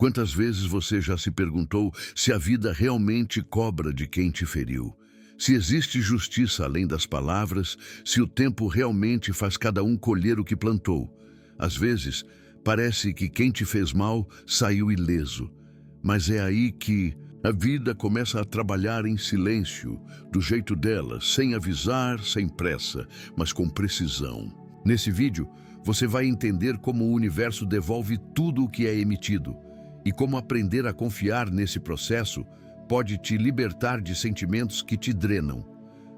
Quantas vezes você já se perguntou se a vida realmente cobra de quem te feriu? Se existe justiça além das palavras, se o tempo realmente faz cada um colher o que plantou? Às vezes, parece que quem te fez mal saiu ileso, mas é aí que a vida começa a trabalhar em silêncio, do jeito dela, sem avisar, sem pressa, mas com precisão. Nesse vídeo, você vai entender como o universo devolve tudo o que é emitido e como aprender a confiar nesse processo pode te libertar de sentimentos que te drenam.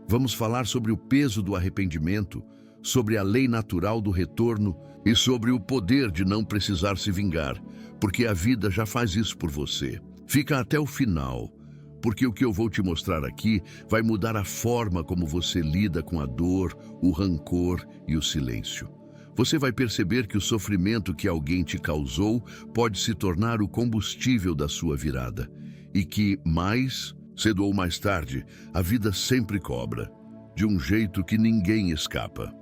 Vamos falar sobre o peso do arrependimento, sobre a lei natural do retorno e sobre o poder de não precisar se vingar, porque a vida já faz isso por você. Fica até o final, porque o que eu vou te mostrar aqui vai mudar a forma como você lida com a dor, o rancor e o silêncio. Você vai perceber que o sofrimento que alguém te causou pode se tornar o combustível da sua virada. E que, mais cedo ou mais tarde, a vida sempre cobra, de um jeito que ninguém escapa.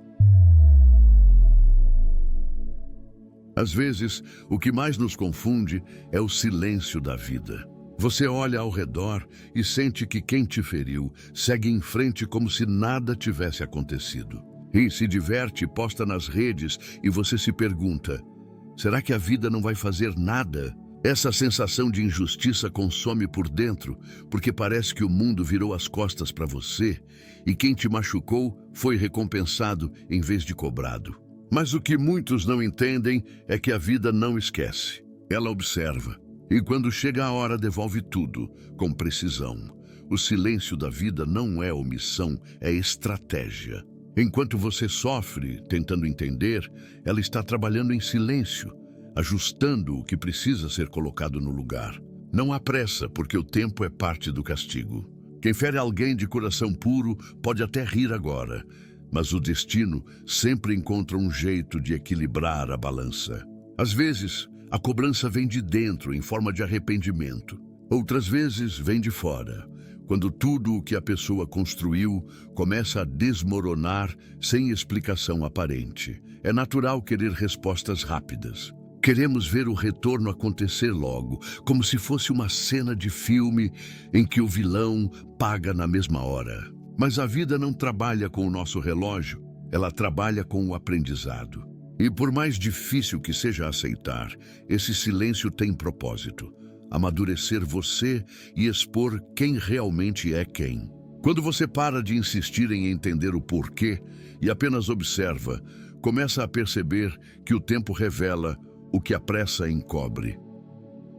Às vezes, o que mais nos confunde é o silêncio da vida. Você olha ao redor e sente que quem te feriu segue em frente como se nada tivesse acontecido. E se diverte, posta nas redes e você se pergunta: será que a vida não vai fazer nada? Essa sensação de injustiça consome por dentro, porque parece que o mundo virou as costas para você e quem te machucou foi recompensado em vez de cobrado. Mas o que muitos não entendem é que a vida não esquece. Ela observa e quando chega a hora devolve tudo, com precisão. O silêncio da vida não é omissão, é estratégia. Enquanto você sofre, tentando entender, ela está trabalhando em silêncio, ajustando o que precisa ser colocado no lugar. Não há pressa, porque o tempo é parte do castigo. Quem fere alguém de coração puro pode até rir agora, mas o destino sempre encontra um jeito de equilibrar a balança. Às vezes, a cobrança vem de dentro, em forma de arrependimento. Outras vezes, vem de fora, quando tudo o que a pessoa construiu começa a desmoronar sem explicação aparente. É natural querer respostas rápidas. Queremos ver o retorno acontecer logo, como se fosse uma cena de filme em que o vilão paga na mesma hora. Mas a vida não trabalha com o nosso relógio, ela trabalha com o aprendizado. E por mais difícil que seja aceitar, esse silêncio tem propósito: amadurecer você e expor quem realmente é quem. Quando você para de insistir em entender o porquê e apenas observa, começa a perceber que o tempo revela o que a pressa encobre.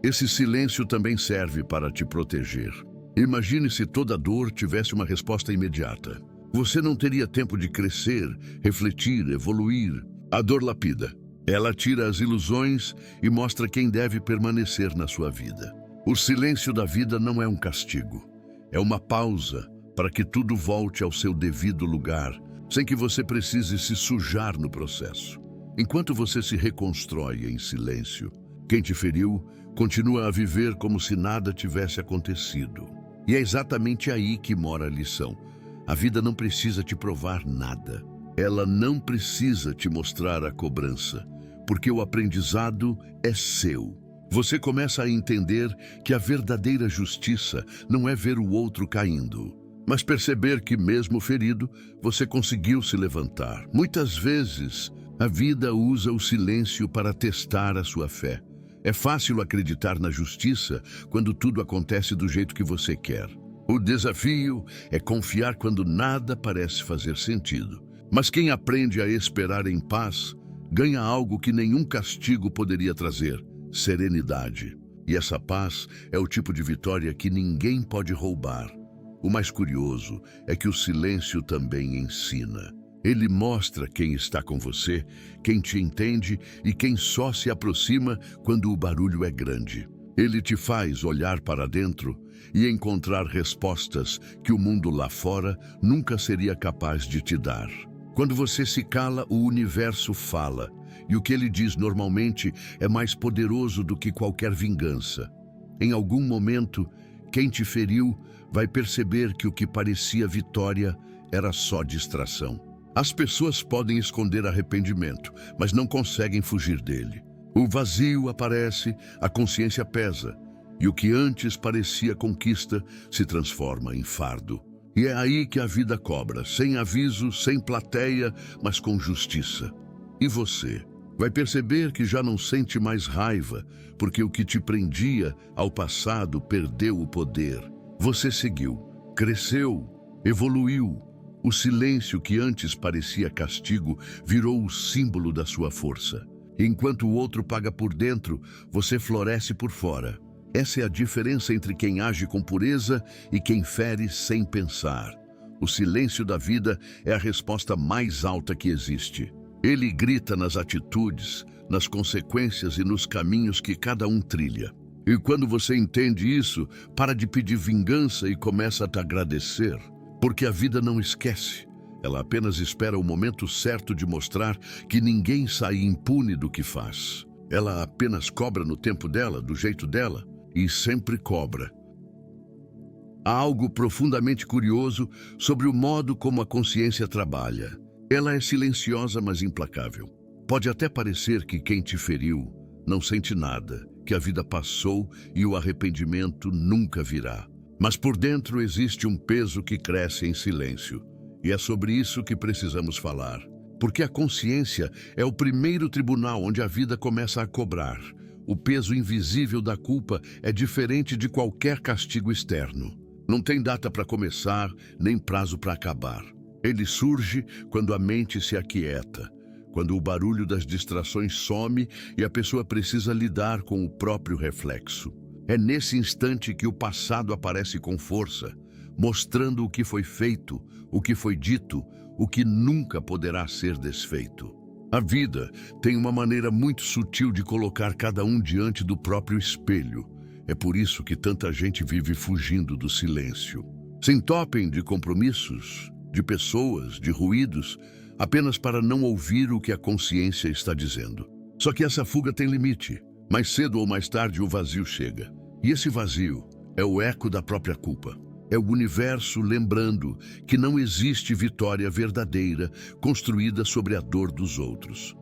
Esse silêncio também serve para te proteger. Imagine se toda dor tivesse uma resposta imediata. Você não teria tempo de crescer, refletir, evoluir. A dor lapida. Ela tira as ilusões e mostra quem deve permanecer na sua vida. O silêncio da vida não é um castigo. É uma pausa para que tudo volte ao seu devido lugar, sem que você precise se sujar no processo. Enquanto você se reconstrói em silêncio, quem te feriu continua a viver como se nada tivesse acontecido. E é exatamente aí que mora a lição. A vida não precisa te provar nada. Ela não precisa te mostrar a cobrança, porque o aprendizado é seu. Você começa a entender que a verdadeira justiça não é ver o outro caindo, mas perceber que mesmo ferido, você conseguiu se levantar. Muitas vezes, a vida usa o silêncio para testar a sua fé. É fácil acreditar na justiça quando tudo acontece do jeito que você quer. O desafio é confiar quando nada parece fazer sentido. Mas quem aprende a esperar em paz, ganha algo que nenhum castigo poderia trazer: serenidade. E essa paz é o tipo de vitória que ninguém pode roubar. O mais curioso é que o silêncio também ensina. Ele mostra quem está com você, quem te entende e quem só se aproxima quando o barulho é grande. Ele te faz olhar para dentro e encontrar respostas que o mundo lá fora nunca seria capaz de te dar. Quando você se cala, o universo fala, e o que ele diz normalmente é mais poderoso do que qualquer vingança. Em algum momento, quem te feriu vai perceber que o que parecia vitória era só distração. As pessoas podem esconder arrependimento, mas não conseguem fugir dele. O vazio aparece, a consciência pesa, e o que antes parecia conquista se transforma em fardo. E é aí que a vida cobra, sem aviso, sem plateia, mas com justiça. E você? Vai perceber que já não sente mais raiva, porque o que te prendia ao passado perdeu o poder. Você seguiu, cresceu, evoluiu. O silêncio que antes parecia castigo virou o símbolo da sua força. Enquanto o outro paga por dentro, você floresce por fora. Essa é a diferença entre quem age com pureza e quem fere sem pensar. O silêncio da vida é a resposta mais alta que existe. Ele grita nas atitudes, nas consequências e nos caminhos que cada um trilha. E quando você entende isso, para de pedir vingança e começa a te agradecer. Porque a vida não esquece. Ela apenas espera o momento certo de mostrar que ninguém sai impune do que faz. Ela apenas cobra no tempo dela, do jeito dela, e sempre cobra. Há algo profundamente curioso sobre o modo como a consciência trabalha. Ela é silenciosa, mas implacável. Pode até parecer que quem te feriu não sente nada, que a vida passou e o arrependimento nunca virá. Mas por dentro existe um peso que cresce em silêncio. E é sobre isso que precisamos falar. Porque a consciência é o primeiro tribunal onde a vida começa a cobrar. O peso invisível da culpa é diferente de qualquer castigo externo. Não tem data para começar, nem prazo para acabar. Ele surge quando a mente se aquieta, quando o barulho das distrações some e a pessoa precisa lidar com o próprio reflexo. É nesse instante que o passado aparece com força, mostrando o que foi feito, o que foi dito, o que nunca poderá ser desfeito. A vida tem uma maneira muito sutil de colocar cada um diante do próprio espelho. É por isso que tanta gente vive fugindo do silêncio. Se entopem de compromissos, de pessoas, de ruídos, apenas para não ouvir o que a consciência está dizendo. Só que essa fuga tem limite. Mais cedo ou mais tarde o vazio chega. E esse vazio é o eco da própria culpa. É o universo lembrando que não existe vitória verdadeira construída sobre a dor dos outros.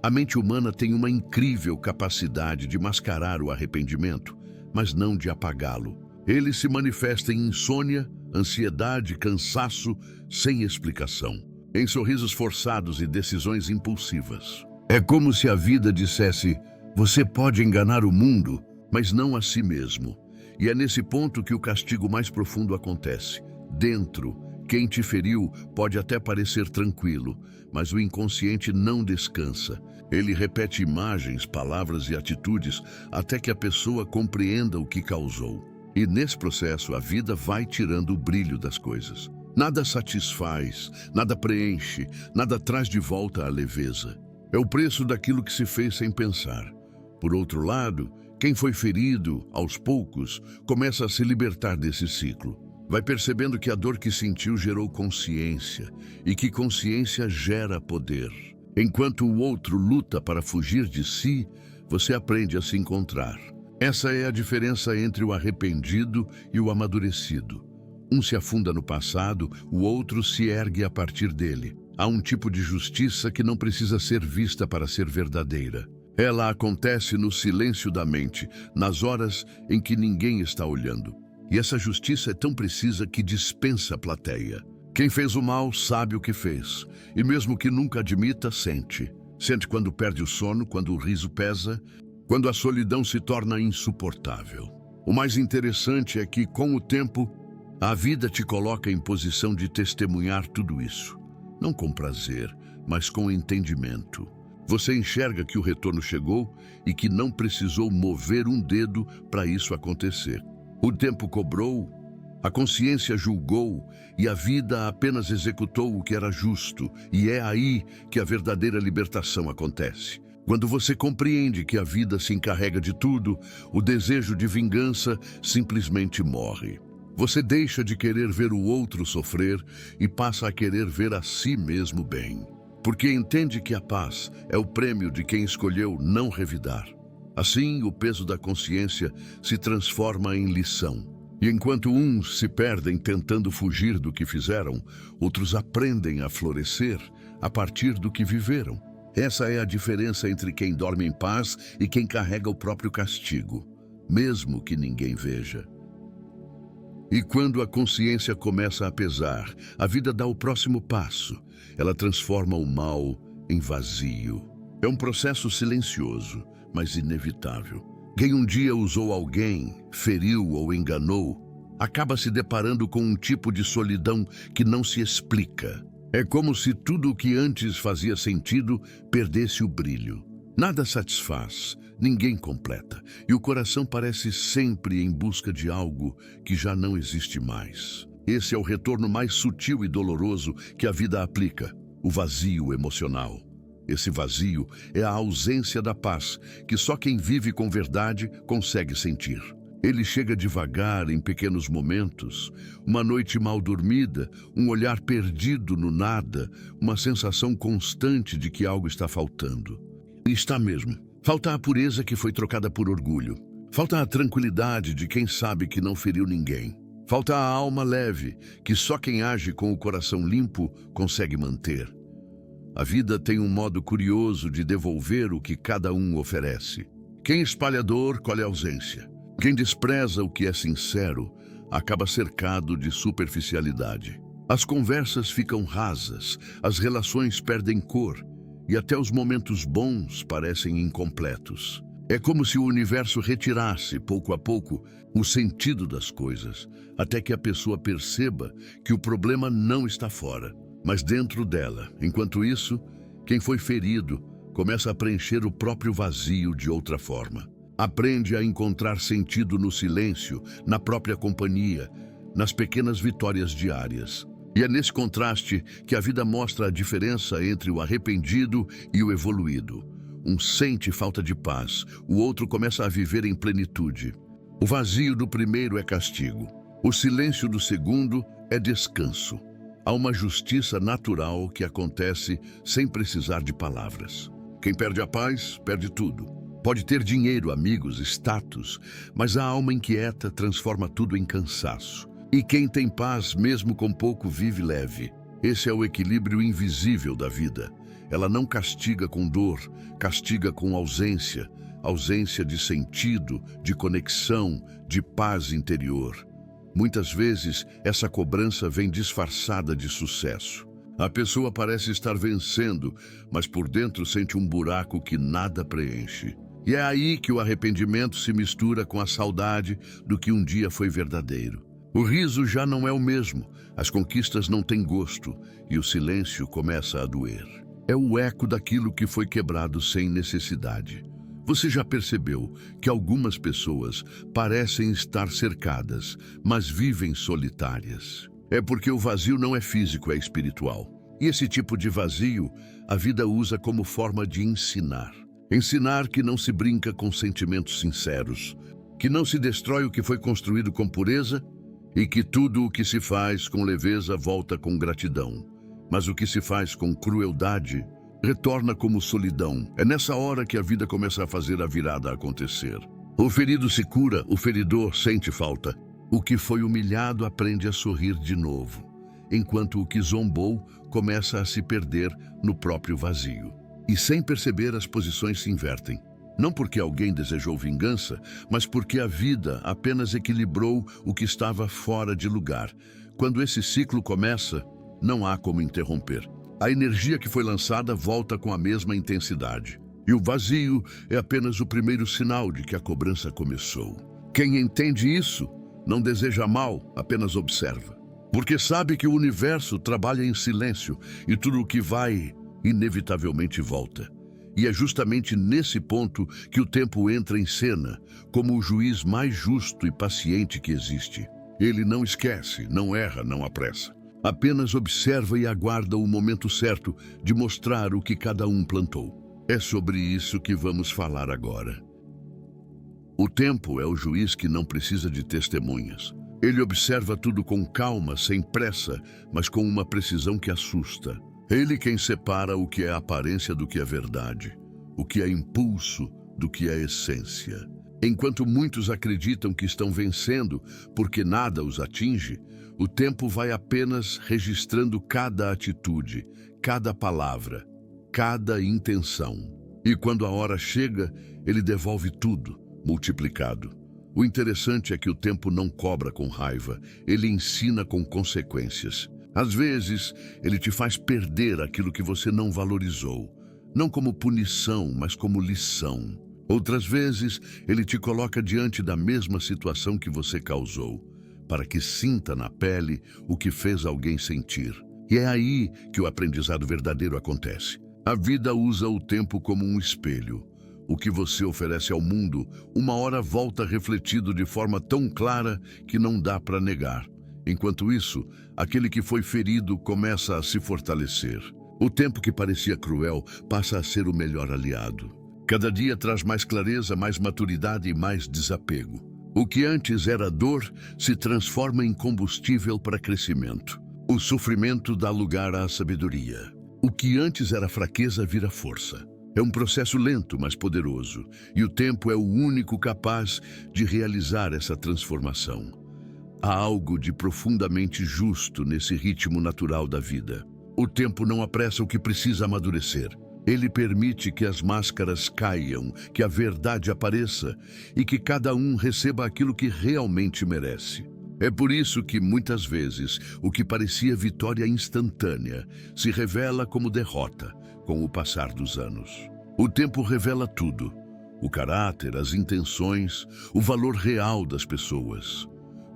A mente humana tem uma incrível capacidade de mascarar o arrependimento, mas não de apagá-lo. Ele se manifesta em insônia, ansiedade, cansaço, sem explicação, em sorrisos forçados e decisões impulsivas. É como se a vida dissesse: você pode enganar o mundo, mas não a si mesmo. E é nesse ponto que o castigo mais profundo acontece. Dentro, quem te feriu pode até parecer tranquilo, mas o inconsciente não descansa. Ele repete imagens, palavras e atitudes até que a pessoa compreenda o que causou. E nesse processo a vida vai tirando o brilho das coisas. Nada satisfaz, nada preenche, nada traz de volta a leveza. É o preço daquilo que se fez sem pensar. Por outro lado, quem foi ferido, aos poucos, começa a se libertar desse ciclo. Vai percebendo que a dor que sentiu gerou consciência e que consciência gera poder. Enquanto o outro luta para fugir de si, você aprende a se encontrar. Essa é a diferença entre o arrependido e o amadurecido. Um se afunda no passado, o outro se ergue a partir dele. Há um tipo de justiça que não precisa ser vista para ser verdadeira. Ela acontece no silêncio da mente, nas horas em que ninguém está olhando. E essa justiça é tão precisa que dispensa a plateia. Quem fez o mal sabe o que fez, e mesmo que nunca admita, sente. Sente quando perde o sono, quando o riso pesa, quando a solidão se torna insuportável. O mais interessante é que, com o tempo, a vida te coloca em posição de testemunhar tudo isso. Não com prazer, mas com entendimento. Você enxerga que o retorno chegou e que não precisou mover um dedo para isso acontecer. O tempo cobrou, a consciência julgou e a vida apenas executou o que era justo. E é aí que a verdadeira libertação acontece. Quando você compreende que a vida se encarrega de tudo, o desejo de vingança simplesmente morre. Você deixa de querer ver o outro sofrer e passa a querer ver a si mesmo bem. Porque entende que a paz é o prêmio de quem escolheu não revidar. Assim, o peso da consciência se transforma em lição. E enquanto uns se perdem tentando fugir do que fizeram, outros aprendem a florescer a partir do que viveram. Essa é a diferença entre quem dorme em paz e quem carrega o próprio castigo, mesmo que ninguém veja. E quando a consciência começa a pesar, a vida dá o próximo passo. Ela transforma o mal em vazio. É um processo silencioso, mas inevitável. Quem um dia usou alguém, feriu ou enganou, acaba se deparando com um tipo de solidão que não se explica. É como se tudo o que antes fazia sentido perdesse o brilho. Nada satisfaz, ninguém completa, e o coração parece sempre em busca de algo que já não existe mais. Esse é o retorno mais sutil e doloroso que a vida aplica, o vazio emocional. Esse vazio é a ausência da paz, que só quem vive com verdade consegue sentir. Ele chega devagar em pequenos momentos, uma noite mal dormida, um olhar perdido no nada, uma sensação constante de que algo está faltando. E está mesmo. Falta a pureza que foi trocada por orgulho. Falta a tranquilidade de quem sabe que não feriu ninguém. Falta a alma leve, que só quem age com o coração limpo consegue manter. A vida tem um modo curioso de devolver o que cada um oferece. Quem espalha dor, colhe ausência. Quem despreza o que é sincero, acaba cercado de superficialidade. As conversas ficam rasas, as relações perdem cor, e até os momentos bons parecem incompletos. É como se o universo retirasse, pouco a pouco, o sentido das coisas, até que a pessoa perceba que o problema não está fora, mas dentro dela. Enquanto isso, quem foi ferido começa a preencher o próprio vazio de outra forma. Aprende a encontrar sentido no silêncio, na própria companhia, nas pequenas vitórias diárias. E é nesse contraste que a vida mostra a diferença entre o arrependido e o evoluído. Um sente falta de paz, o outro começa a viver em plenitude. O vazio do primeiro é castigo. O silêncio do segundo é descanso. Há uma justiça natural que acontece sem precisar de palavras. Quem perde a paz, perde tudo. Pode ter dinheiro, amigos, status, mas a alma inquieta transforma tudo em cansaço. E quem tem paz, mesmo com pouco, vive leve. Esse é o equilíbrio invisível da vida. Ela não castiga com dor, castiga com ausência. Ausência de sentido, de conexão, de paz interior. Muitas vezes, essa cobrança vem disfarçada de sucesso. A pessoa parece estar vencendo, mas por dentro sente um buraco que nada preenche. E é aí que o arrependimento se mistura com a saudade do que um dia foi verdadeiro. O riso já não é o mesmo, as conquistas não têm gosto e o silêncio começa a doer. É o eco daquilo que foi quebrado sem necessidade. Você já percebeu que algumas pessoas parecem estar cercadas, mas vivem solitárias? É porque o vazio não é físico, é espiritual. E esse tipo de vazio, a vida usa como forma de ensinar. Ensinar que não se brinca com sentimentos sinceros, que não se destrói o que foi construído com pureza e que tudo o que se faz com leveza volta com gratidão. Mas o que se faz com crueldade retorna como solidão. É nessa hora que a vida começa a fazer a virada acontecer. O ferido se cura, o feridor sente falta. O que foi humilhado aprende a sorrir de novo, enquanto o que zombou começa a se perder no próprio vazio. E sem perceber, as posições se invertem. Não porque alguém desejou vingança, mas porque a vida apenas equilibrou o que estava fora de lugar. Quando esse ciclo começa, não há como interromper. A energia que foi lançada volta com a mesma intensidade. E o vazio é apenas o primeiro sinal de que a cobrança começou. Quem entende isso não deseja mal, apenas observa. Porque sabe que o universo trabalha em silêncio e tudo o que vai, inevitavelmente volta. E é justamente nesse ponto que o tempo entra em cena, como o juiz mais justo e paciente que existe. Ele não esquece, não erra, não apressa. Apenas observa e aguarda o momento certo de mostrar o que cada um plantou. É sobre isso que vamos falar agora. O tempo é o juiz que não precisa de testemunhas. Ele observa tudo com calma, sem pressa, mas com uma precisão que assusta. Ele quem separa o que é aparência do que é verdade, o que é impulso do que é essência. Enquanto muitos acreditam que estão vencendo porque nada os atinge, o tempo vai apenas registrando cada atitude, cada palavra. cada intenção. E quando a hora chega, ele devolve tudo, multiplicado. O interessante é que o tempo não cobra com raiva, ele ensina com consequências. Às vezes, ele te faz perder aquilo que você não valorizou, não como punição, mas como lição. Outras vezes, ele te coloca diante da mesma situação que você causou, para que sinta na pele o que fez alguém sentir. E é aí que o aprendizado verdadeiro acontece. A vida usa o tempo como um espelho. O que você oferece ao mundo, uma hora volta refletido de forma tão clara que não dá para negar. Enquanto isso, aquele que foi ferido começa a se fortalecer. O tempo que parecia cruel passa a ser o melhor aliado. Cada dia traz mais clareza, mais maturidade e mais desapego. O que antes era dor se transforma em combustível para crescimento. O sofrimento dá lugar à sabedoria. O que antes era fraqueza vira força. É um processo lento, mas poderoso, e o tempo é o único capaz de realizar essa transformação. Há algo de profundamente justo nesse ritmo natural da vida. O tempo não apressa o que precisa amadurecer. Ele permite que as máscaras caiam, que a verdade apareça e que cada um receba aquilo que realmente merece. É por isso que, muitas vezes, o que parecia vitória instantânea se revela como derrota com o passar dos anos. O tempo revela tudo: o caráter, as intenções, o valor real das pessoas.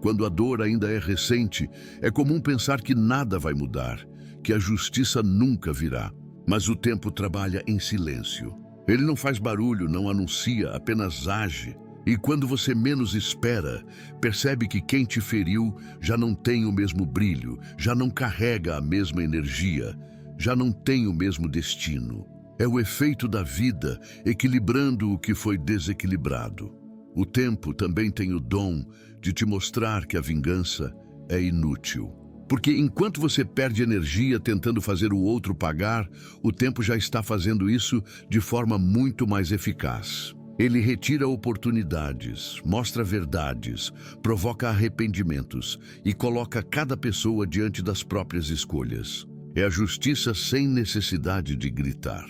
Quando a dor ainda é recente, é comum pensar que nada vai mudar, que a justiça nunca virá. Mas o tempo trabalha em silêncio. Ele não faz barulho, não anuncia, apenas age. E quando você menos espera, percebe que quem te feriu já não tem o mesmo brilho, já não carrega a mesma energia, já não tem o mesmo destino. É o efeito da vida equilibrando o que foi desequilibrado. O tempo também tem o dom de te mostrar que a vingança é inútil. Porque enquanto você perde energia tentando fazer o outro pagar, o tempo já está fazendo isso de forma muito mais eficaz. Ele retira oportunidades, mostra verdades, provoca arrependimentos e coloca cada pessoa diante das próprias escolhas. É a justiça sem necessidade de gritar.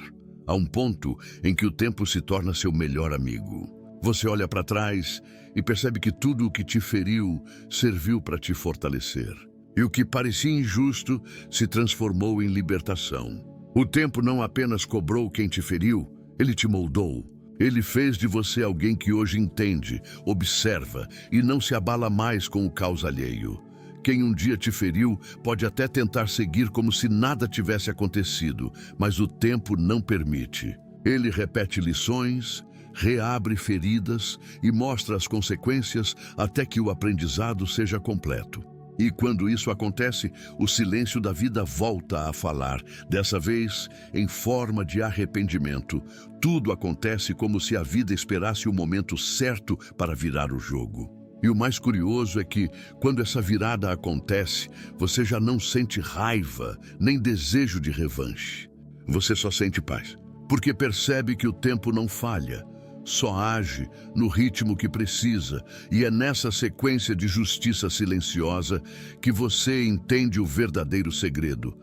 Há um ponto em que o tempo se torna seu melhor amigo. Você olha para trás e percebe que tudo o que te feriu serviu para te fortalecer. E o que parecia injusto se transformou em libertação. O tempo não apenas cobrou quem te feriu, ele te moldou. Ele fez de você alguém que hoje entende, observa e não se abala mais com o caos alheio. Quem um dia te feriu pode até tentar seguir como se nada tivesse acontecido, mas o tempo não permite. Ele repete lições, reabre feridas e mostra as consequências até que o aprendizado seja completo. E quando isso acontece, o silêncio da vida volta a falar, dessa vez em forma de arrependimento. Tudo acontece como se a vida esperasse o momento certo para virar o jogo. E o mais curioso é que, quando essa virada acontece, você já não sente raiva, nem desejo de revanche. Você só sente paz, porque percebe que o tempo não falha. Só age no ritmo que precisa, e é nessa sequência de justiça silenciosa que você entende o verdadeiro segredo.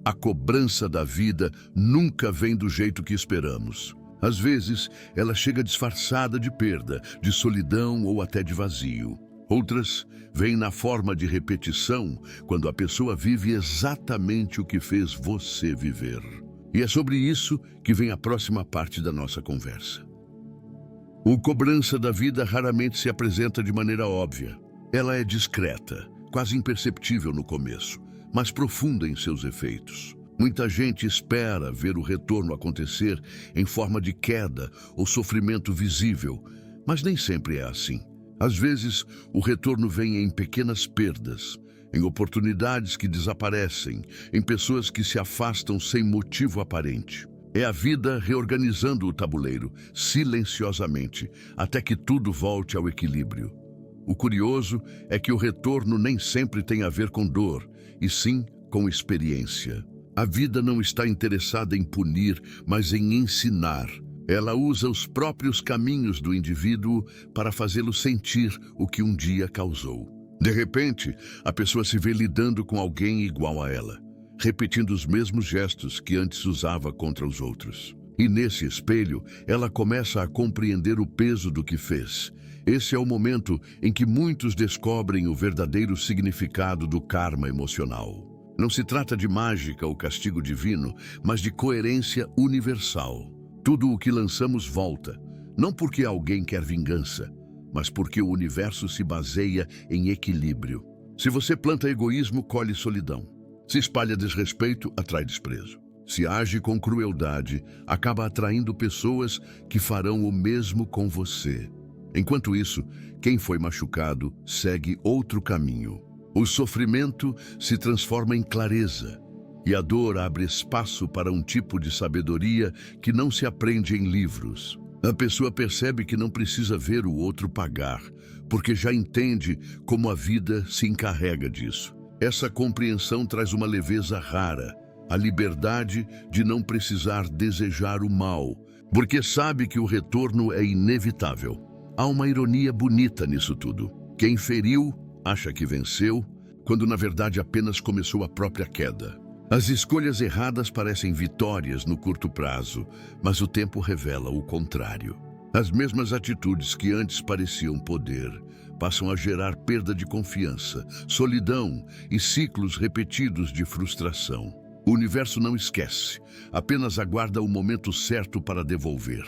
A cobrança da vida nunca vem do jeito que esperamos. Às vezes, ela chega disfarçada de perda, de solidão ou até de vazio. Outras vêm na forma de repetição, quando a pessoa vive exatamente o que fez você viver. E é sobre isso que vem a próxima parte da nossa conversa. A cobrança da vida raramente se apresenta de maneira óbvia. Ela é discreta, quase imperceptível no começo, mas profunda em seus efeitos. Muita gente espera ver o retorno acontecer em forma de queda ou sofrimento visível, mas nem sempre é assim. Às vezes, o retorno vem em pequenas perdas, em oportunidades que desaparecem, em pessoas que se afastam sem motivo aparente. É a vida reorganizando o tabuleiro, silenciosamente, até que tudo volte ao equilíbrio. O curioso é que o retorno nem sempre tem a ver com dor, e sim com experiência. A vida não está interessada em punir, mas em ensinar. Ela usa os próprios caminhos do indivíduo para fazê-lo sentir o que um dia causou. De repente, a pessoa se vê lidando com alguém igual a ela. repetindo os mesmos gestos que antes usava contra os outros. E nesse espelho, ela começa a compreender o peso do que fez. Esse é o momento em que muitos descobrem o verdadeiro significado do karma emocional. Não se trata de mágica ou castigo divino, mas de coerência universal. Tudo o que lançamos volta, não porque alguém quer vingança, mas porque o universo se baseia em equilíbrio. Se você planta egoísmo, colhe solidão. Se espalha desrespeito, atrai desprezo. Se age com crueldade, acaba atraindo pessoas que farão o mesmo com você. Enquanto isso, quem foi machucado segue outro caminho. O sofrimento se transforma em clareza, e a dor abre espaço para um tipo de sabedoria que não se aprende em livros. A pessoa percebe que não precisa ver o outro pagar, porque já entende como a vida se encarrega disso. Essa compreensão traz uma leveza rara, a liberdade de não precisar desejar o mal, porque sabe que o retorno é inevitável. Há uma ironia bonita nisso tudo. Quem feriu acha que venceu, quando na verdade apenas começou a própria queda. As escolhas erradas parecem vitórias no curto prazo, mas o tempo revela o contrário. As mesmas atitudes que antes pareciam poder passam a gerar perda de confiança, solidão e ciclos repetidos de frustração. O universo não esquece, apenas aguarda o momento certo para devolver.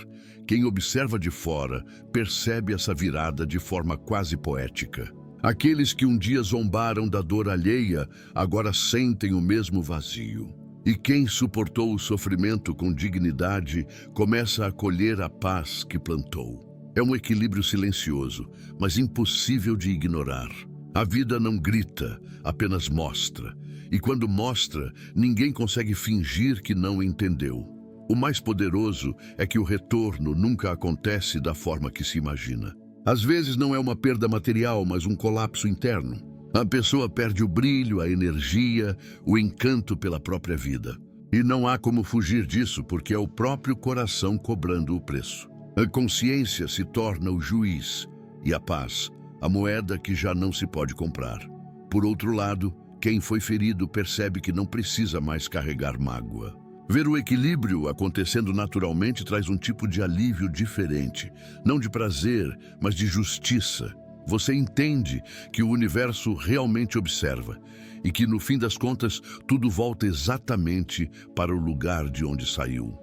Quem observa de fora percebe essa virada de forma quase poética. Aqueles que um dia zombaram da dor alheia, agora sentem o mesmo vazio. E quem suportou o sofrimento com dignidade, começa a colher a paz que plantou. É um equilíbrio silencioso, mas impossível de ignorar. A vida não grita, apenas mostra. E quando mostra, ninguém consegue fingir que não entendeu. O mais poderoso é que o retorno nunca acontece da forma que se imagina. Às vezes não é uma perda material, mas um colapso interno. A pessoa perde o brilho, a energia, o encanto pela própria vida. E não há como fugir disso, porque é o próprio coração cobrando o preço. A consciência se torna o juiz e a paz, a moeda que já não se pode comprar. Por outro lado, quem foi ferido percebe que não precisa mais carregar mágoa. Ver o equilíbrio acontecendo naturalmente traz um tipo de alívio diferente, não de prazer, mas de justiça. Você entende que o universo realmente observa e que, no fim das contas, tudo volta exatamente para o lugar de onde saiu.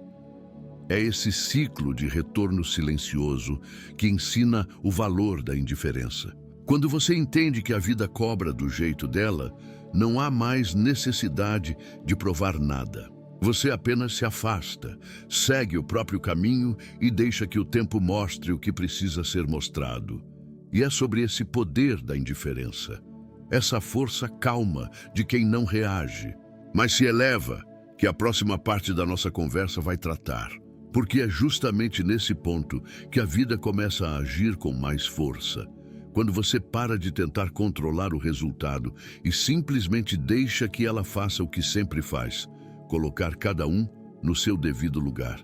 É esse ciclo de retorno silencioso que ensina o valor da indiferença. Quando você entende que a vida cobra do jeito dela, não há mais necessidade de provar nada. Você apenas se afasta, segue o próprio caminho e deixa que o tempo mostre o que precisa ser mostrado. E é sobre esse poder da indiferença, essa força calma de quem não reage, mas se eleva, que a próxima parte da nossa conversa vai tratar. Porque é justamente nesse ponto que a vida começa a agir com mais força. Quando você para de tentar controlar o resultado e simplesmente deixa que ela faça o que sempre faz, colocar cada um no seu devido lugar.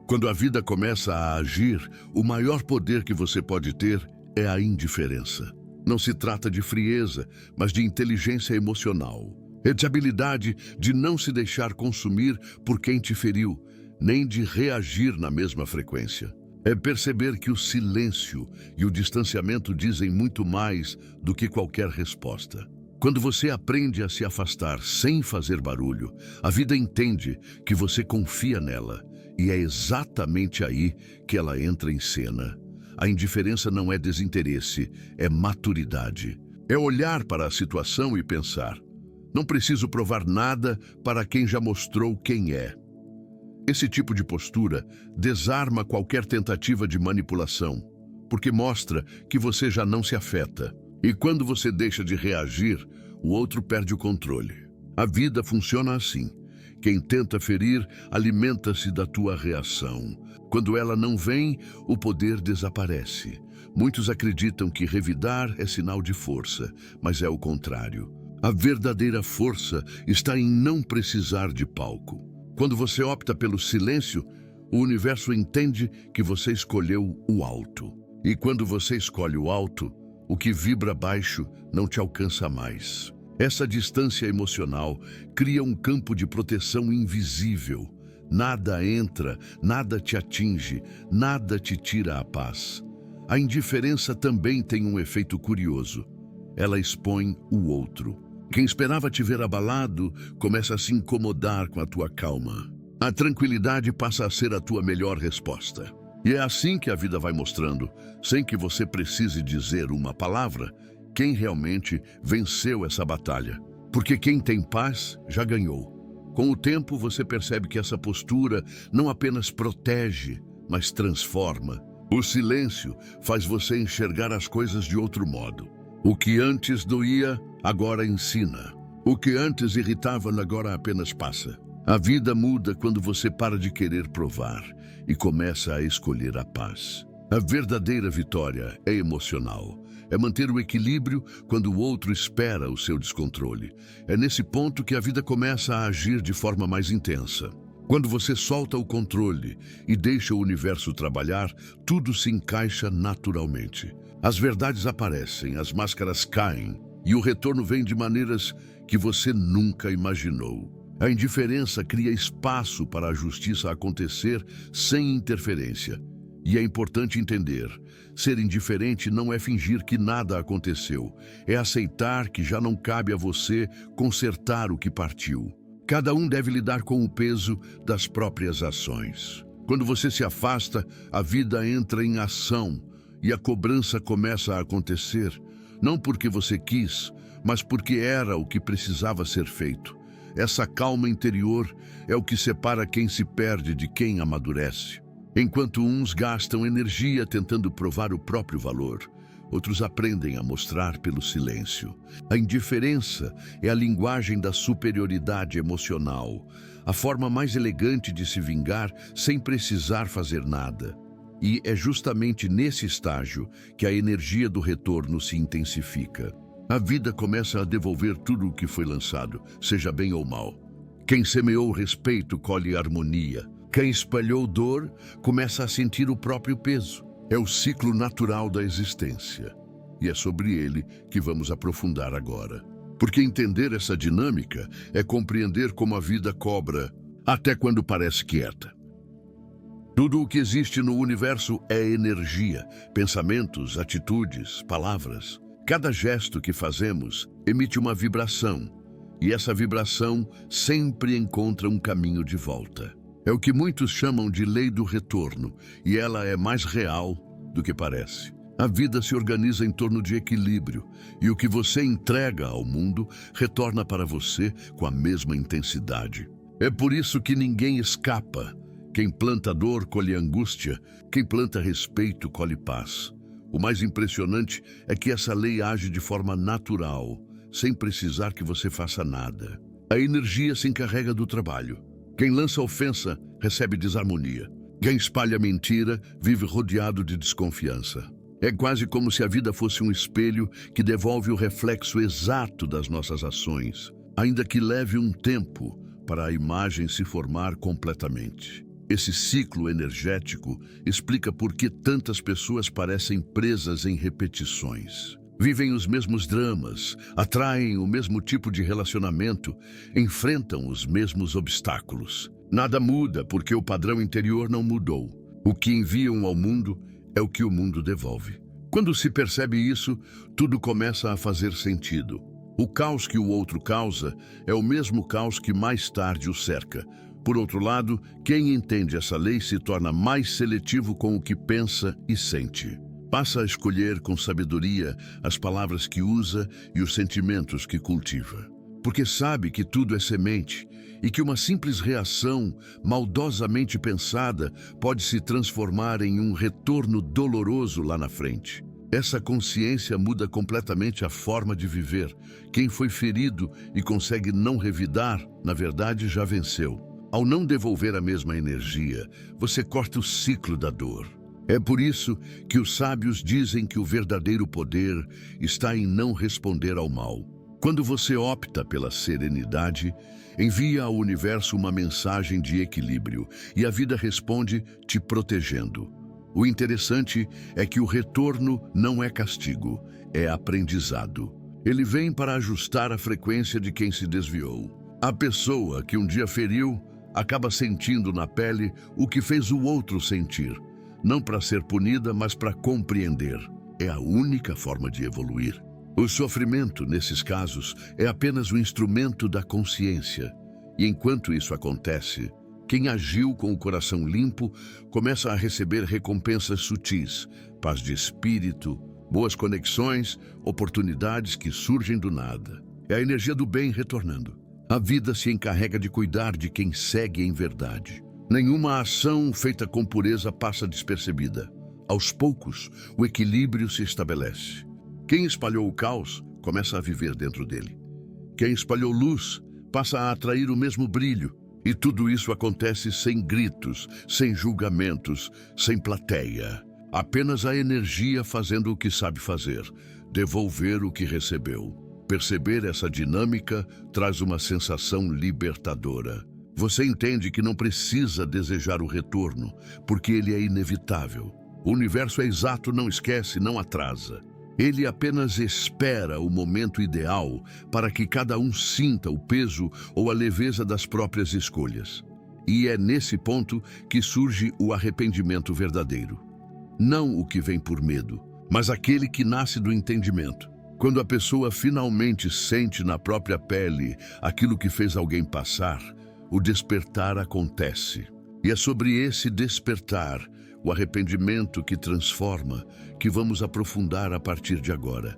Quando a vida começa a agir, o maior poder que você pode ter é a indiferença. Não se trata de frieza, mas de inteligência emocional. É de habilidade de não se deixar consumir por quem te feriu, nem de reagir na mesma frequência. É perceber que o silêncio e o distanciamento dizem muito mais do que qualquer resposta. Quando você aprende a se afastar sem fazer barulho, a vida entende que você confia nela, e é exatamente aí que ela entra em cena. A indiferença não é desinteresse, é maturidade. É olhar para a situação e pensar: não preciso provar nada para quem já mostrou quem é. Esse tipo de postura desarma qualquer tentativa de manipulação, porque mostra que você já não se afeta. E quando você deixa de reagir, o outro perde o controle. A vida funciona assim. Quem tenta ferir, alimenta-se da tua reação. Quando ela não vem, o poder desaparece. Muitos acreditam que revidar é sinal de força, mas é o contrário. A verdadeira força está em não precisar de palco. Quando você opta pelo silêncio, o universo entende que você escolheu o alto. E quando você escolhe o alto, o que vibra baixo não te alcança mais. Essa distância emocional cria um campo de proteção invisível. Nada entra, nada te atinge, nada te tira a paz. A indiferença também tem um efeito curioso. Ela expõe o outro. Quem esperava te ver abalado começa a se incomodar com a tua calma. A tranquilidade passa a ser a tua melhor resposta. E é assim que a vida vai mostrando, sem que você precise dizer uma palavra, quem realmente venceu essa batalha. Porque quem tem paz já ganhou. Com o tempo você percebe que essa postura não apenas protege, mas transforma. O silêncio faz você enxergar as coisas de outro modo. O que antes doía, agora ensina. O que antes irritava, agora apenas passa. A vida muda quando você para de querer provar e começa a escolher a paz. A verdadeira vitória é emocional. É manter o equilíbrio quando o outro espera o seu descontrole. É nesse ponto que a vida começa a agir de forma mais intensa. Quando você solta o controle e deixa o universo trabalhar, tudo se encaixa naturalmente. As verdades aparecem, as máscaras caem e o retorno vem de maneiras que você nunca imaginou. A indiferença cria espaço para a justiça acontecer sem interferência. E é importante entender, ser indiferente não é fingir que nada aconteceu, é aceitar que já não cabe a você consertar o que partiu. Cada um deve lidar com o peso das próprias ações. Quando você se afasta, a vida entra em ação e a cobrança começa a acontecer, não porque você quis, mas porque era o que precisava ser feito. Essa calma interior é o que separa quem se perde de quem amadurece. Enquanto uns gastam energia tentando provar o próprio valor, outros aprendem a mostrar pelo silêncio. A indiferença é a linguagem da superioridade emocional, a forma mais elegante de se vingar sem precisar fazer nada. E é justamente nesse estágio que a energia do retorno se intensifica. A vida começa a devolver tudo o que foi lançado, seja bem ou mal. Quem semeou respeito colhe harmonia. Quem espalhou dor começa a sentir o próprio peso. É o ciclo natural da existência. E é sobre ele que vamos aprofundar agora. Porque entender essa dinâmica é compreender como a vida cobra, até quando parece quieta. Tudo o que existe no universo é energia, pensamentos, atitudes, palavras. Cada gesto que fazemos emite uma vibração, e essa vibração sempre encontra um caminho de volta. É o que muitos chamam de lei do retorno, e ela é mais real do que parece. A vida se organiza em torno de equilíbrio, e o que você entrega ao mundo retorna para você com a mesma intensidade. É por isso que ninguém escapa. Quem planta dor colhe angústia, quem planta respeito colhe paz. O mais impressionante é que essa lei age de forma natural, sem precisar que você faça nada. A energia se encarrega do trabalho. Quem lança ofensa recebe desarmonia. Quem espalha mentira vive rodeado de desconfiança. É quase como se a vida fosse um espelho que devolve o reflexo exato das nossas ações, ainda que leve um tempo para a imagem se formar completamente. Esse ciclo energético explica por que tantas pessoas parecem presas em repetições. Vivem os mesmos dramas, atraem o mesmo tipo de relacionamento, enfrentam os mesmos obstáculos. Nada muda porque o padrão interior não mudou. O que enviam ao mundo é o que o mundo devolve. Quando se percebe isso, tudo começa a fazer sentido. O caos que o outro causa é o mesmo caos que mais tarde o cerca. Por outro lado, quem entende essa lei se torna mais seletivo com o que pensa e sente. Passa a escolher com sabedoria as palavras que usa e os sentimentos que cultiva. Porque sabe que tudo é semente e que uma simples reação maldosamente pensada pode se transformar em um retorno doloroso lá na frente. Essa consciência muda completamente a forma de viver. Quem foi ferido e consegue não revidar, na verdade já venceu. Ao não devolver a mesma energia, você corta o ciclo da dor. É por isso que os sábios dizem que o verdadeiro poder está em não responder ao mal. Quando você opta pela serenidade, envia ao universo uma mensagem de equilíbrio e a vida responde te protegendo. O interessante é que o retorno não é castigo, é aprendizado. Ele vem para ajustar a frequência de quem se desviou. A pessoa que um dia feriu acaba sentindo na pele o que fez o outro sentir, não para ser punida, mas para compreender. É a única forma de evoluir. O sofrimento, nesses casos, é apenas um instrumento da consciência. E enquanto isso acontece, quem agiu com o coração limpo começa a receber recompensas sutis, paz de espírito, boas conexões, oportunidades que surgem do nada. É a energia do bem retornando. A vida se encarrega de cuidar de quem segue em verdade. Nenhuma ação feita com pureza passa despercebida. Aos poucos, o equilíbrio se estabelece. Quem espalhou o caos começa a viver dentro dele. Quem espalhou luz passa a atrair o mesmo brilho. E tudo isso acontece sem gritos, sem julgamentos, sem plateia. Apenas a energia fazendo o que sabe fazer, devolver o que recebeu. Perceber essa dinâmica traz uma sensação libertadora. Você entende que não precisa desejar o retorno, porque ele é inevitável. O universo é exato, não esquece, não atrasa. Ele apenas espera o momento ideal para que cada um sinta o peso ou a leveza das próprias escolhas. E é nesse ponto que surge o arrependimento verdadeiro. Não o que vem por medo, mas aquele que nasce do entendimento. Quando a pessoa finalmente sente na própria pele aquilo que fez alguém passar, o despertar acontece. E é sobre esse despertar, o arrependimento que transforma, que vamos aprofundar a partir de agora.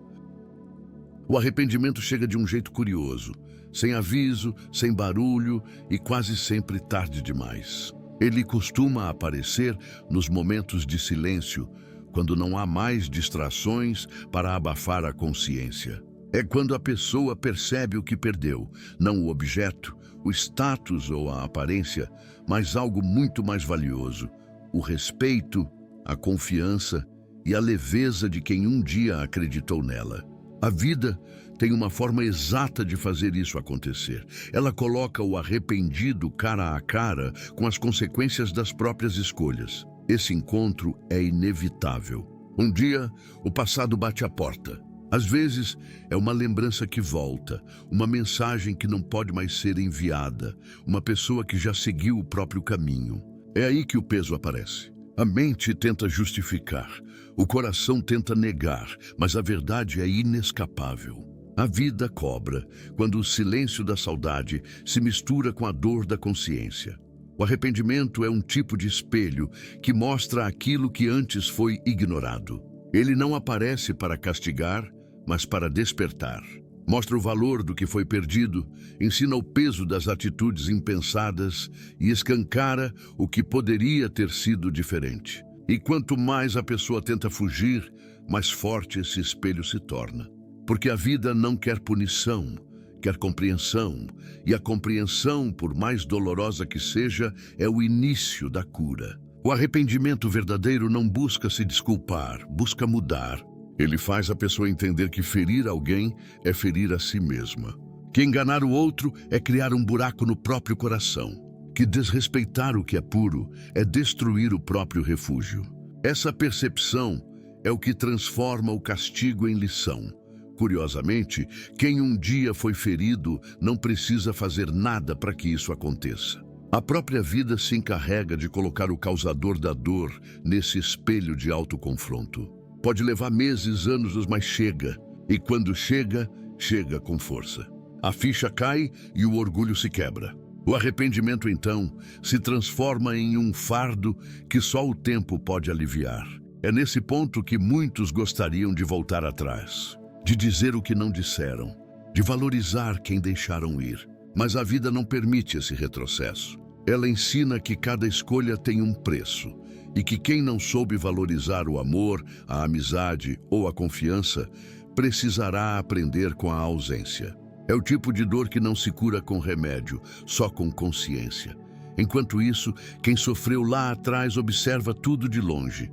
O arrependimento chega de um jeito curioso, sem aviso, sem barulho e quase sempre tarde demais. Ele costuma aparecer nos momentos de silêncio, quando não há mais distrações para abafar a consciência. É quando a pessoa percebe o que perdeu, não o objeto, o status ou a aparência, mas algo muito mais valioso: o respeito, a confiança e a leveza de quem um dia acreditou nela. A vida tem uma forma exata de fazer isso acontecer. Ela coloca o arrependido cara a cara com as consequências das próprias escolhas. Esse encontro é inevitável. Um dia, o passado bate à porta. Às vezes, é uma lembrança que volta, uma mensagem que não pode mais ser enviada, uma pessoa que já seguiu o próprio caminho. É aí que o peso aparece. A mente tenta justificar, o coração tenta negar, mas a verdade é inescapável. A vida cobra quando o silêncio da saudade se mistura com a dor da consciência. O arrependimento é um tipo de espelho que mostra aquilo que antes foi ignorado. Ele não aparece para castigar, mas para despertar. Mostra o valor do que foi perdido, ensina o peso das atitudes impensadas e escancara o que poderia ter sido diferente. E quanto mais a pessoa tenta fugir, mais forte esse espelho se torna. Porque a vida não quer punição, quer compreensão, e a compreensão, por mais dolorosa que seja, é o início da cura. O arrependimento verdadeiro não busca se desculpar, busca mudar. Ele faz a pessoa entender que ferir alguém é ferir a si mesma. Que enganar o outro é criar um buraco no próprio coração. Que desrespeitar o que é puro é destruir o próprio refúgio. Essa percepção é o que transforma o castigo em lição. Curiosamente, quem um dia foi ferido não precisa fazer nada para que isso aconteça. A própria vida se encarrega de colocar o causador da dor nesse espelho de autoconfronto. Pode levar meses, anos, mas chega. E quando chega, chega com força. A ficha cai e o orgulho se quebra. O arrependimento, então, se transforma em um fardo que só o tempo pode aliviar. É nesse ponto que muitos gostariam de voltar atrás, de dizer o que não disseram, de valorizar quem deixaram ir. Mas a vida não permite esse retrocesso. Ela ensina que cada escolha tem um preço e que quem não soube valorizar o amor, a amizade ou a confiança precisará aprender com a ausência. É o tipo de dor que não se cura com remédio, só com consciência. Enquanto isso, quem sofreu lá atrás observa tudo de longe,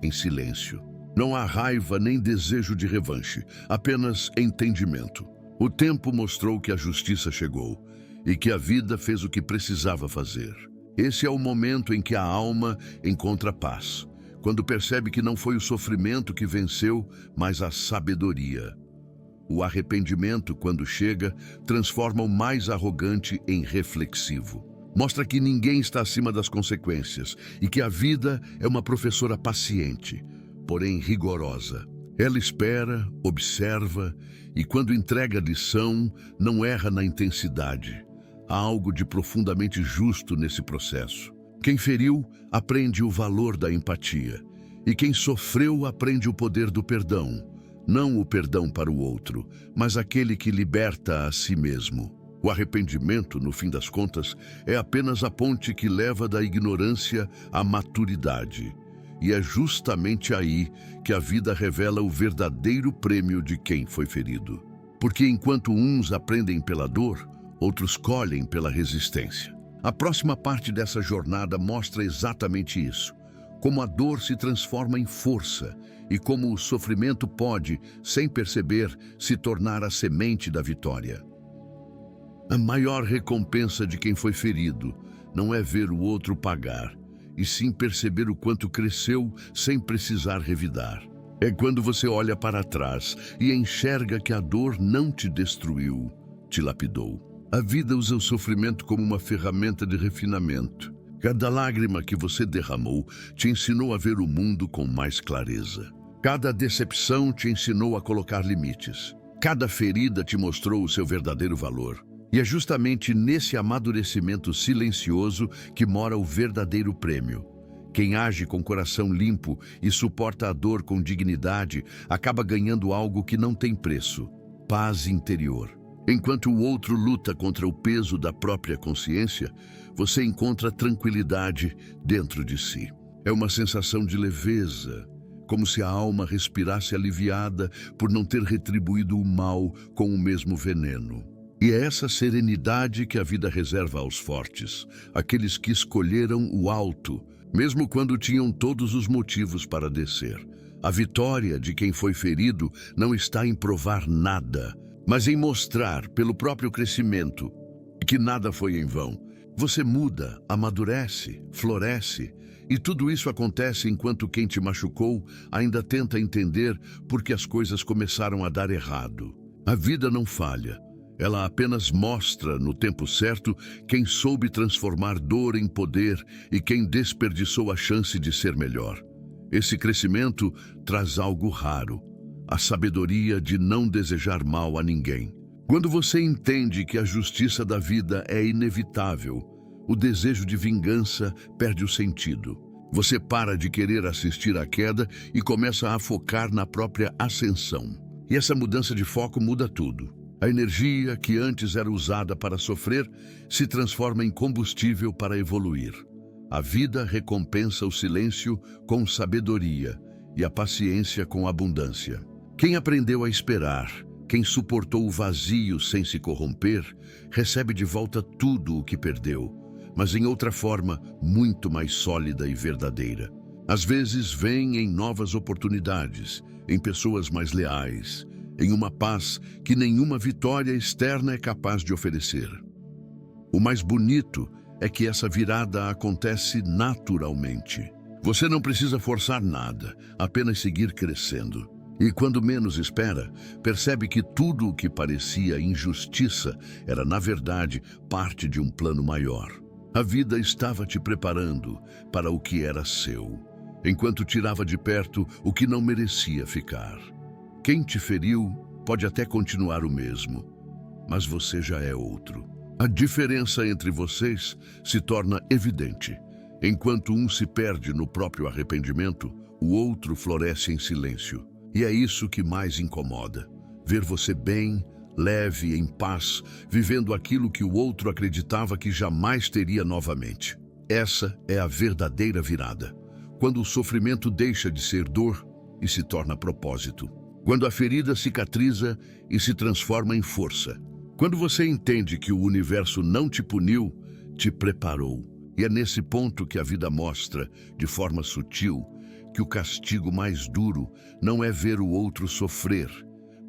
em silêncio. Não há raiva nem desejo de revanche, apenas entendimento. O tempo mostrou que a justiça chegou e que a vida fez o que precisava fazer. Esse é o momento em que a alma encontra paz, quando percebe que não foi o sofrimento que venceu, mas a sabedoria. O arrependimento, quando chega, transforma o mais arrogante em reflexivo. Mostra que ninguém está acima das consequências e que a vida é uma professora paciente, porém rigorosa. Ela espera, observa e, quando entrega a lição, não erra na intensidade. Há algo de profundamente justo nesse processo. Quem feriu aprende o valor da empatia e quem sofreu aprende o poder do perdão. Não o perdão para o outro, mas aquele que liberta a si mesmo. O arrependimento, no fim das contas, é apenas a ponte que leva da ignorância à maturidade. E é justamente aí que a vida revela o verdadeiro prêmio de quem foi ferido. Porque enquanto uns aprendem pela dor, outros colhem pela resistência. A próxima parte dessa jornada mostra exatamente isso. Como a dor se transforma em força e como o sofrimento pode, sem perceber, se tornar a semente da vitória. A maior recompensa de quem foi ferido não é ver o outro pagar, e sim perceber o quanto cresceu sem precisar revidar. É quando você olha para trás e enxerga que a dor não te destruiu, te lapidou. A vida usa o sofrimento como uma ferramenta de refinamento. Cada lágrima que você derramou te ensinou a ver o mundo com mais clareza. Cada decepção te ensinou a colocar limites. Cada ferida te mostrou o seu verdadeiro valor. E é justamente nesse amadurecimento silencioso que mora o verdadeiro prêmio. Quem age com coração limpo e suporta a dor com dignidade acaba ganhando algo que não tem preço: paz interior. Enquanto o outro luta contra o peso da própria consciência, você encontra tranquilidade dentro de si. É uma sensação de leveza, como se a alma respirasse aliviada por não ter retribuído o mal com o mesmo veneno. E é essa serenidade que a vida reserva aos fortes, aqueles que escolheram o alto, mesmo quando tinham todos os motivos para descer. A vitória de quem foi ferido não está em provar nada, mas em mostrar, pelo próprio crescimento, que nada foi em vão. Você muda, amadurece, floresce, e tudo isso acontece enquanto quem te machucou ainda tenta entender por que as coisas começaram a dar errado. A vida não falha. Ela apenas mostra, no tempo certo, quem soube transformar dor em poder e quem desperdiçou a chance de ser melhor. Esse crescimento traz algo raro: a sabedoria de não desejar mal a ninguém. Quando você entende que a justiça da vida é inevitável, o desejo de vingança perde o sentido. Você para de querer assistir à queda e começa a focar na própria ascensão. E essa mudança de foco muda tudo. A energia que antes era usada para sofrer se transforma em combustível para evoluir. A vida recompensa o silêncio com sabedoria e a paciência com abundância. Quem aprendeu a esperar, quem suportou o vazio sem se corromper, recebe de volta tudo o que perdeu, mas em outra forma muito mais sólida e verdadeira. Às vezes vem em novas oportunidades, em pessoas mais leais, em uma paz que nenhuma vitória externa é capaz de oferecer. O mais bonito é que essa virada acontece naturalmente. Você não precisa forçar nada, apenas seguir crescendo. E quando menos espera, percebe que tudo o que parecia injustiça era, na verdade, parte de um plano maior. A vida estava te preparando para o que era seu, enquanto tirava de perto o que não merecia ficar. Quem te feriu pode até continuar o mesmo, mas você já é outro. A diferença entre vocês se torna evidente. Enquanto um se perde no próprio arrependimento, o outro floresce em silêncio. E é isso que mais incomoda: ver você bem, leve, em paz, vivendo aquilo que o outro acreditava que jamais teria novamente. Essa é a verdadeira virada, quando o sofrimento deixa de ser dor e se torna propósito. Quando a ferida cicatriza e se transforma em força. Quando você entende que o universo não te puniu, te preparou. E é nesse ponto que a vida mostra, de forma sutil, que o castigo mais duro não é ver o outro sofrer,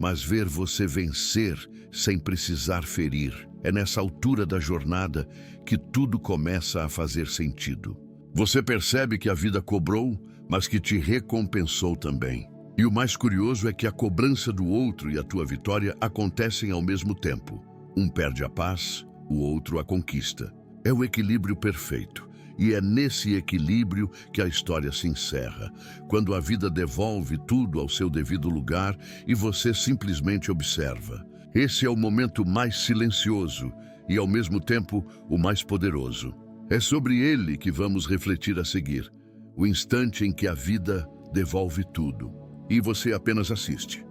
mas ver você vencer sem precisar ferir. É nessa altura da jornada que tudo começa a fazer sentido. Você percebe que a vida cobrou, mas que te recompensou também. E o mais curioso é que a cobrança do outro e a tua vitória acontecem ao mesmo tempo. Um perde a paz, o outro a conquista. É o equilíbrio perfeito. E é nesse equilíbrio que a história se encerra, quando a vida devolve tudo ao seu devido lugar e você simplesmente observa. Esse é o momento mais silencioso e, ao mesmo tempo, o mais poderoso. É sobre ele que vamos refletir a seguir, o instante em que a vida devolve tudo e você apenas assiste.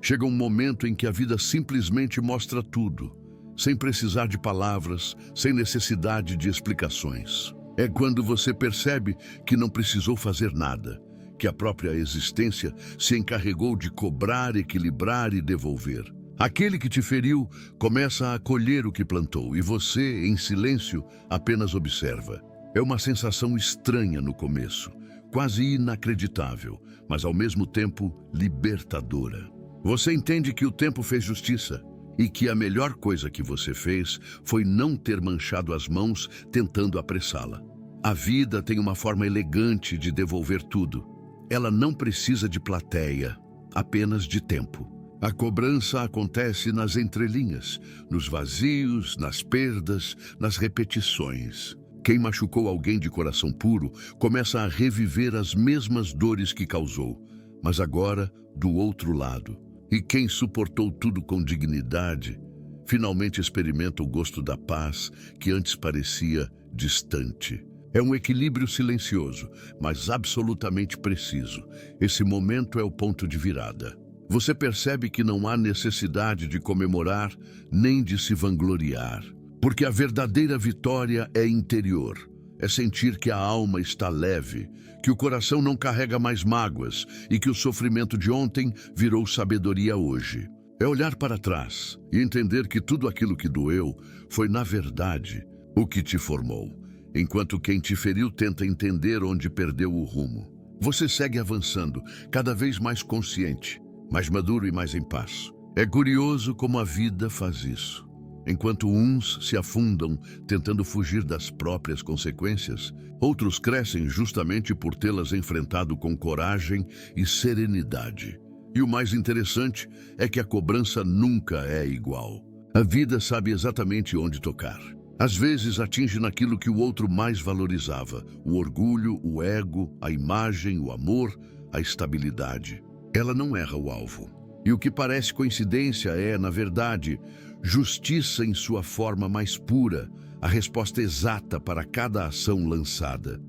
Chega um momento em que a vida simplesmente mostra tudo, sem precisar de palavras, sem necessidade de explicações. É quando você percebe que não precisou fazer nada, que a própria existência se encarregou de cobrar, equilibrar e devolver. Aquele que te feriu começa a colher o que plantou e você, em silêncio, apenas observa. É uma sensação estranha no começo, quase inacreditável, mas ao mesmo tempo libertadora. Você entende que o tempo fez justiça e que a melhor coisa que você fez foi não ter manchado as mãos tentando apressá-la. A vida tem uma forma elegante de devolver tudo. Ela não precisa de plateia, apenas de tempo. A cobrança acontece nas entrelinhas, nos vazios, nas perdas, nas repetições. Quem machucou alguém de coração puro começa a reviver as mesmas dores que causou, mas agora do outro lado. E quem suportou tudo com dignidade, finalmente experimenta o gosto da paz que antes parecia distante. É um equilíbrio silencioso, mas absolutamente preciso. Esse momento é o ponto de virada. Você percebe que não há necessidade de comemorar nem de se vangloriar, porque a verdadeira vitória é interior. É sentir que a alma está leve, que o coração não carrega mais mágoas e que o sofrimento de ontem virou sabedoria hoje. É olhar para trás e entender que tudo aquilo que doeu foi, na verdade, o que te formou, enquanto quem te feriu tenta entender onde perdeu o rumo. Você segue avançando, cada vez mais consciente, mais maduro e mais em paz. É curioso como a vida faz isso. Enquanto uns se afundam tentando fugir das próprias consequências, outros crescem justamente por tê-las enfrentado com coragem e serenidade. E o mais interessante é que a cobrança nunca é igual. A vida sabe exatamente onde tocar. Às vezes atinge naquilo que o outro mais valorizava: o orgulho, o ego, a imagem, o amor, a estabilidade. Ela não erra o alvo. E o que parece coincidência é, na verdade, justiça em sua forma mais pura, a resposta exata para cada ação lançada.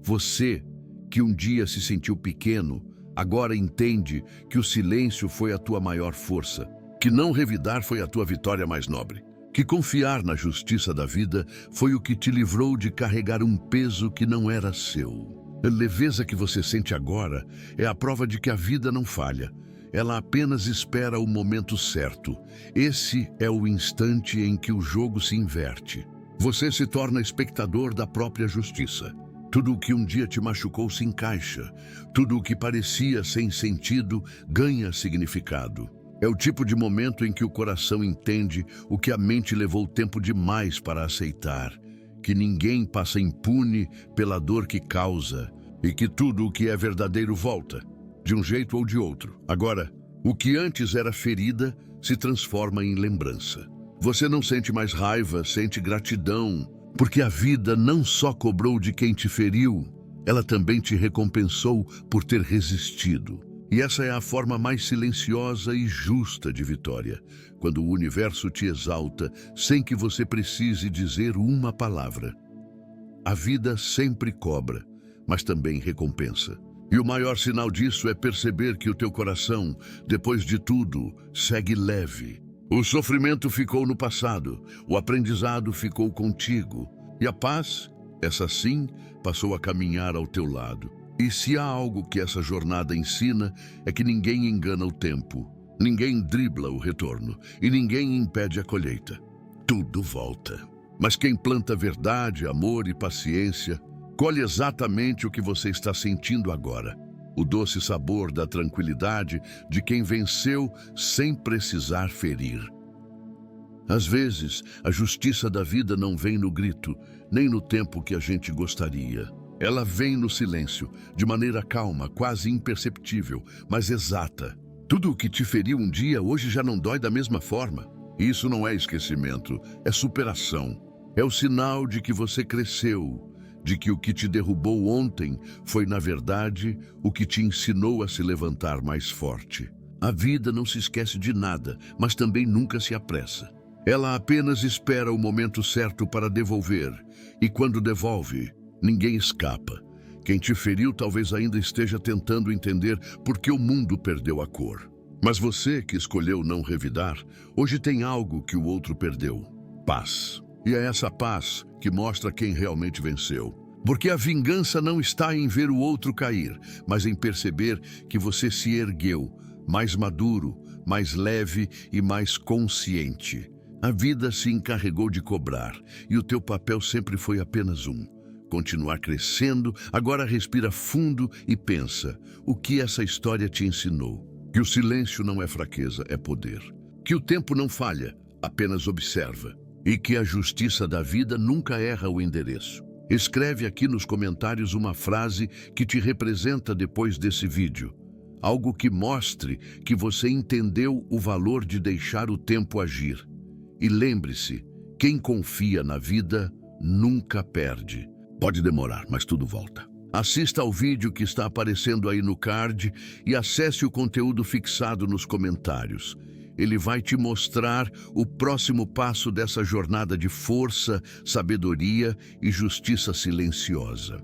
Você, que um dia se sentiu pequeno, agora entende que o silêncio foi a tua maior força, que não revidar foi a tua vitória mais nobre, que confiar na justiça da vida foi o que te livrou de carregar um peso que não era seu. A leveza que você sente agora é a prova de que a vida não falha. Ela apenas espera o momento certo. Esse é o instante em que o jogo se inverte. Você se torna espectador da própria justiça. Tudo o que um dia te machucou se encaixa. Tudo o que parecia sem sentido ganha significado. É o tipo de momento em que o coração entende o que a mente levou tempo demais para aceitar. Que ninguém passa impune pela dor que causa e que tudo o que é verdadeiro volta, de um jeito ou de outro. Agora, o que antes era ferida se transforma em lembrança. Você não sente mais raiva, sente gratidão, porque a vida não só cobrou de quem te feriu, ela também te recompensou por ter resistido. E essa é a forma mais silenciosa e justa de vitória, quando o universo te exalta sem que você precise dizer uma palavra. A vida sempre cobra, mas também recompensa. E o maior sinal disso é perceber que o teu coração, depois de tudo, segue leve. O sofrimento ficou no passado, o aprendizado ficou contigo, e a paz, essa sim, passou a caminhar ao teu lado. E se há algo que essa jornada ensina, é que ninguém engana o tempo, ninguém dribla o retorno e ninguém impede a colheita. Tudo volta. Mas quem planta verdade, amor e paciência, colhe exatamente o que você está sentindo agora. O doce sabor da tranquilidade de quem venceu sem precisar ferir. Às vezes, a justiça da vida não vem no grito, nem no tempo que a gente gostaria. Ela vem no silêncio, de maneira calma, quase imperceptível, mas exata. Tudo o que te feriu um dia, hoje já não dói da mesma forma. Isso não é esquecimento, é superação. É o sinal de que você cresceu, de que o que te derrubou ontem foi, na verdade, o que te ensinou a se levantar mais forte. A vida não se esquece de nada, mas também nunca se apressa. Ela apenas espera o momento certo para devolver, e quando devolve, ninguém escapa. Quem te feriu talvez ainda esteja tentando entender por que o mundo perdeu a cor. Mas você, que escolheu não revidar, hoje tem algo que o outro perdeu: paz. E é essa paz que mostra quem realmente venceu. Porque a vingança não está em ver o outro cair, mas em perceber que você se ergueu, mais maduro, mais leve e mais consciente. A vida se encarregou de cobrar, e o teu papel sempre foi apenas um: continuar crescendo. Agora respira fundo e pensa: o que essa história te ensinou? Que o silêncio não é fraqueza, é poder. Que o tempo não falha, apenas observa. E que a justiça da vida nunca erra o endereço. Escreve aqui nos comentários uma frase que te representa depois desse vídeo. Algo que mostre que você entendeu o valor de deixar o tempo agir. E lembre-se, quem confia na vida nunca perde. Pode demorar, mas tudo volta. Assista ao vídeo que está aparecendo aí no card e acesse o conteúdo fixado nos comentários. Ele vai te mostrar o próximo passo dessa jornada de força, sabedoria e justiça silenciosa.